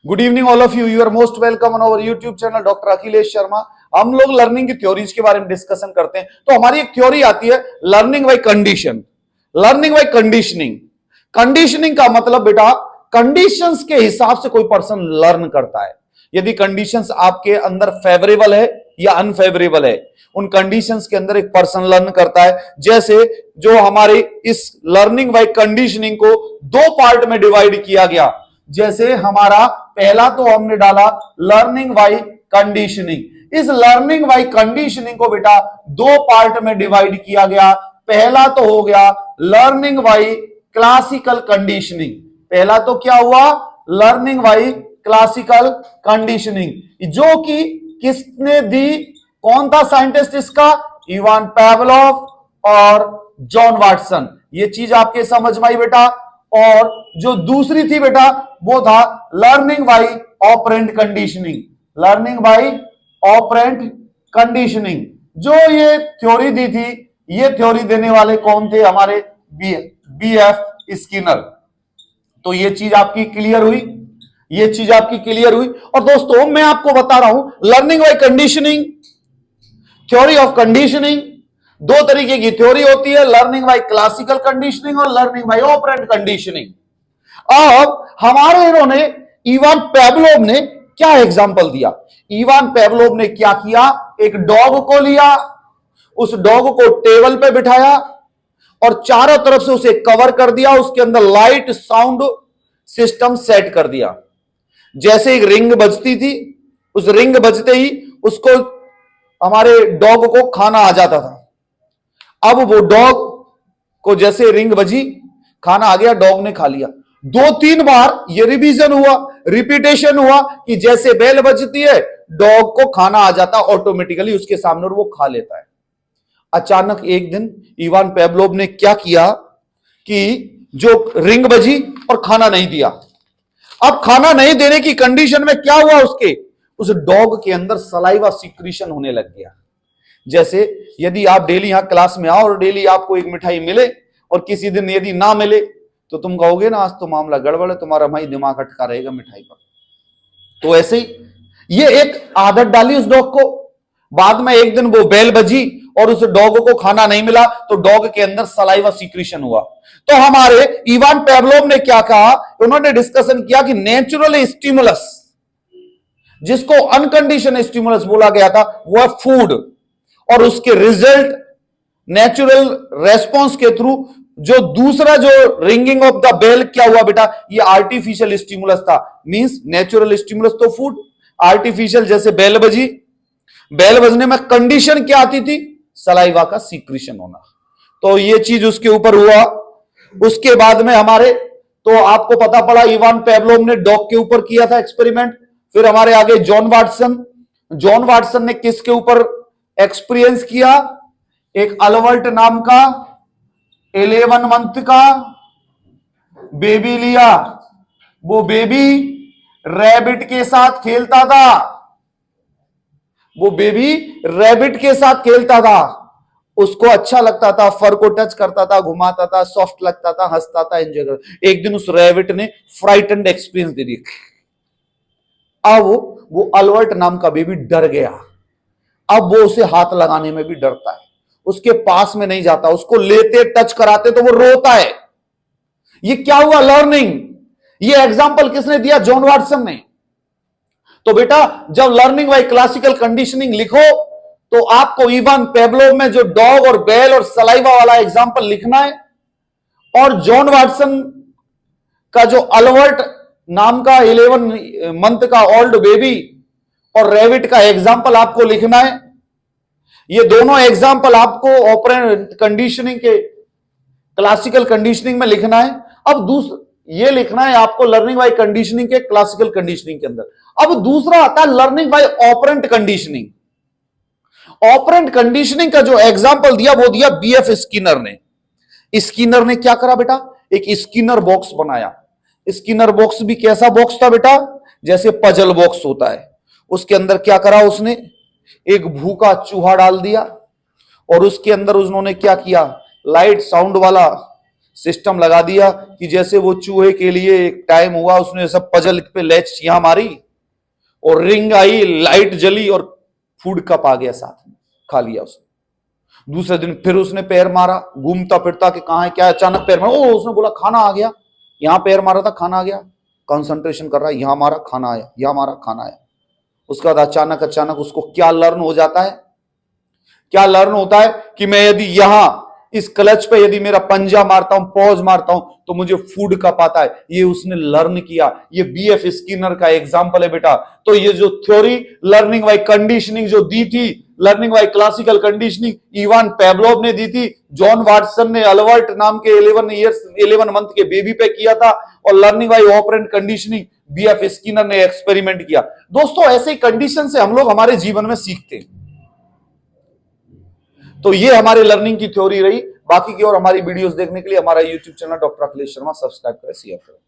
Good evening all of you are most welcome on our YouTube channel doctor Akhilesh Sharma. हम लोग learning की theories के बारे में डिस्कशन करते हैं। तो हमारी एक थ्योरी आती है learning by condition, learning by conditioning. Conditioning का मतलब बेटा कंडीशंस के हिसाब से कोई पर्सन लर्न करता है। यदि कंडीशंस आपके अंदर फेवरेबल है या अनफेवरेबल है, उन कंडीशंस के अंदर एक पर्सन लर्न करता है। जैसे जो हमारे इस लर्निंग बाय कंडीशनिंग को दो पार्ट में डिवाइड किया गया। जैसे हमारा पहला तो हमने डाला लर्निंग बाय कंडीशनिंग। इस लर्निंग बाय कंडीशनिंग को बेटा दो पार्ट में डिवाइड किया गया। पहला तो हो गया लर्निंग बाय क्लासिकल कंडीशनिंग। पहला तो क्या हुआ, लर्निंग बाय क्लासिकल कंडीशनिंग, जो कि किसने दी, कौन था साइंटिस्ट इसका, इवान पावलोव और जॉन वाटसन। ये चीज आपके समझ में आई बेटा। और जो दूसरी थी बेटा वो था learning by operant conditioning. Learning by operant conditioning, जो ये थ्योरी दी थी, ये थ्योरी देने वाले कौन थे, हमारे बीएफ स्किनर। तो ये चीज आपकी क्लियर हुई, ये चीज आपकी क्लियर हुई। और दोस्तों मैं आपको बता रहा हूं learning by conditioning, theory of conditioning, दो तरीके की थ्योरी होती है, लर्निंग बाय क्लासिकल कंडीशनिंग और लर्निंग बाय ऑपरेंट कंडीशनिंग। अब हमारे इन्होंने इवान पावलोव ने क्या एग्जांपल दिया। इवान पावलोव ने क्या किया, एक डॉग को लिया, उस डॉग को टेबल पे बिठाया और चारों तरफ से उसे कवर कर दिया, उसके अंदर लाइट साउंड सिस्टम सेट कर दिया। जैसे एक रिंग बजती थी, उस रिंग बजते ही उसको हमारे डॉग को खाना आ जाता था। अब वो डॉग को जैसे रिंग बजी, खाना आ गया, डॉग ने खा लिया। दो तीन बार ये रिवीजन हुआ, रिपीटेशन हुआ कि जैसे बेल बजती है डॉग को खाना आ जाता ऑटोमेटिकली उसके सामने और वो खा लेता है। अचानक एक दिन इवान पावलोव ने क्या किया कि जो रिंग बजी और खाना नहीं दिया। अब खाना नहीं देने की कंडीशन में क्या हुआ, उसके उस डॉग के अंदर सलाइवा सिक्रीशन होने लग गया। जैसे यदि आप डेली यहां क्लास में आओ और डेली आपको एक मिठाई मिले और किसी दिन यदि ना मिले तो तुम कहोगे ना आज तो मामला गड़बड़ है, तुम्हारा भाई दिमाग अटका रहेगा मिठाई पर। तो ऐसे ही ये एक आदत डाली उस डॉग को। बाद में एक दिन वो बेल बजी और उस डॉग को खाना नहीं मिला तो डॉग के अंदर सलाइवा सिक्रीशन हुआ। तो हमारे इवान पावलोव ने क्या कहा, उन्होंने डिस्कशन किया कि नेचुरल स्टिमुलस, जिसको अनकंडीशन स्टिमुलस बोला गया था, वो है फूड, और उसके रिजल्ट नेचुरल रेस्पॉन्स के थ्रू जो दूसरा जो रिंगिंग ऑफ द बेल क्या हुआ बेटा, ये आर्टिफिशियल स्टिमुलस था। मींस नेचुरल स्टिमुलस तो फूड, आर्टिफिशियल जैसे बेल बजी, बेल बजने में कंडीशन क्या आती थी, सलाइवा का सीक्रेशन होना। तो ये चीज उसके ऊपर हुआ। उसके बाद में हमारे तो आपको पता पड़ा इवान पावलोव ने डॉग के ऊपर किया था एक्सपेरिमेंट। फिर हमारे आगे जॉन वाटसन, जॉन वाटसन ने किसके ऊपर एक्सपीरियंस किया, एक अल्बर्ट नाम का 11 मंथ का बेबी लिया। वो बेबी रैबिट के साथ खेलता था, वो बेबी रैबिट के साथ खेलता था, उसको अच्छा लगता था, फर को टच करता था, घुमाता था, सॉफ्ट लगता था, हंसता था, एंजॉय करता। एक दिन उस रैबिट ने फ्राइटेंड एक्सपीरियंस दे दिया। अब वो अल्बर्ट नाम का बेबी डर गया। अब वो उसे हाथ लगाने में भी डरता है, उसके पास में नहीं जाता, उसको लेते टच कराते तो वो रोता है। ये क्या हुआ, लर्निंग। ये एग्जांपल किसने दिया, जॉन वाटसन ने। तो बेटा जब लर्निंग बाय क्लासिकल कंडीशनिंग लिखो तो आपको इवान पावलोव में जो डॉग और बेल और सलाइवा वाला एग्जांपल लिखना है, और जॉन वाटसन का जो अल्बर्ट नाम का 11 मंथ का ओल्ड बेबी और रैबिट का एग्जांपल आपको लिखना है। ये दोनों एग्जांपल आपको ऑपरेंट कंडीशनिंग के क्लासिकल कंडीशनिंग में लिखना है। अब दूसरा ये लिखना है आपको लर्निंग बाय कंडीशनिंग के क्लासिकल कंडीशनिंग के अंदर। अब दूसरा आता है learning by operant conditioning. Operant conditioning का जो एग्जांपल दिया वो दिया बीएफ स्किनर ने। स्किनर ने क्या करा बेटा, एक स्किनर बॉक्स बनाया। स्किनर बॉक्स भी कैसा बॉक्स था बेटा, जैसे पजल बॉक्स होता है। उसके अंदर क्या करा उसने, एक भूखा चूहा डाल दिया और उसके अंदर उन्होंने क्या किया, लाइट साउंड वाला सिस्टम लगा दिया कि जैसे वो चूहे के लिए एक टाइम हुआ, उसने सब पजल पे लैच यहां मारी और रिंग आई, लाइट जली और फूड कप आ गया साथ में, खा लिया उसने। दूसरे दिन फिर उसने पैर मारा, घूमता फिरता कि कहां है क्या, अचानक पैर मारा, ओ उसने बोला खाना आ गया, यहां पैर मारा था खाना आ गया, कंसंट्रेशन कर रहा है, यहां मारा खाना आया, यहां मारा खाना आया। उसके बाद अचानक अचानक उसको क्या लर्न हो जाता है, क्या लर्न होता है कि मैं यदि यहां इस क्लच पे यदि मेरा पंजा मारता हूं, पॉज मारता हूं, तो मुझे फूड का पाता है। ये उसने लर्न किया। ये बीएफ स्किनर का एग्जांपल है बेटा। तो ये जो थ्योरी लर्निंग बाय कंडीशनिंग जो दी थी, learning by classical conditioning Ivan Pavlov ने दी थी, जॉन वाटसन ने अल्बर्ट नाम के 11 मंथ के बेबी पे किया था, और learning by operant conditioning BF Skinner ने एक्सपेरिमेंट किया। दोस्तों ऐसे कंडीशन से हम लोग हमारे जीवन में सीखते हैं। तो ये हमारे लर्निंग की थ्योरी रही। बाकी की और हमारी वीडियोस देखने के लिए हमारा YouTube channel doctor Akhilesh Sharma subscribe करें, शेयर करें।